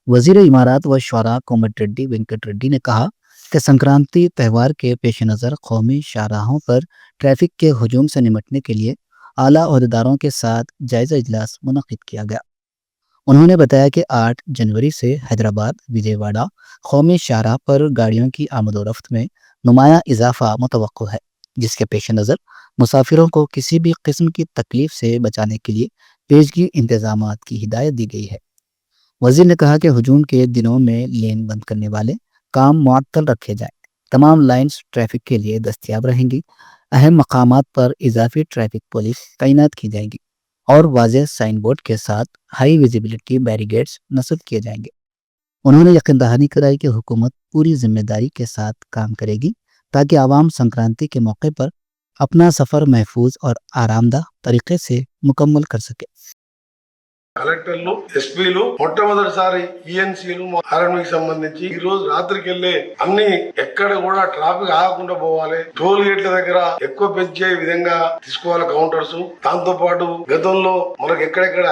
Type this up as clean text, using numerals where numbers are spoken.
वजीर इमारात व शरा कोमट रेड्डी वेंकट रेड्डी ने कहा कि संक्रांति त्यौहार के पेश नज़र कौमी शाहराहों पर ट्रैफिक के हजूम से निपटने के लिए आला अहदेदारों के साथ जायजा इजलास मुनक्किद किया गया। उन्होंने बताया कि 8 जनवरी से हैदराबाद विजयवाड़ा कौमी शाहराह पर गाड़ियों की आमदोरफ्त में नुमाया इजाफा मुतवक्को है, जिसके पेश नज़र मुसाफिरों को किसी भी किस्म की तकलीफ से बचाने के लिए पेशगी इंतजाम की हिदायत दी गई है। वजीर ने कहा कि हजूम के दिनों में लेन बंद करने वाले काम मुअत्तल रखे जाएं, तमाम लाइन्स ट्रैफिक के लिए दस्तियाब रहेंगी, अहम मकामात पर इजाफी ट्रैफिक पुलिस तैनात की जाएगी और वाज़ेह साइन बोर्ड के साथ हाई विजिबिलिटी बैरिगेड्स नस्ब किए जाएंगे। उन्होंने यकीन दहानी कराई कि हुकूमत पूरी जिम्मेदारी के साथ काम करेगी ताकि आवाम संक्रांति के मौके पर अपना सफ़र महफूज और आरामदा तरीके से मुकम्मल कर सके। కలెక్టర్లు ఎస్పీలు మొట్టమొదటిసారి ఈఎన్సీలు ఆర్ఎండ్కి సంబంధించి ఈ రోజు రాత్రికి వెళ్లే అన్ని ఎక్కడ కూడా ట్రాఫిక్ ఆగకుండా పోవాలి, టోల్ గేట్ల దగ్గర ఎక్కువ పెంచే విధంగా తీసుకోవాలి కౌంటర్స్. దాంతో పాటు గతంలో మనకు ఎక్కడెక్కడ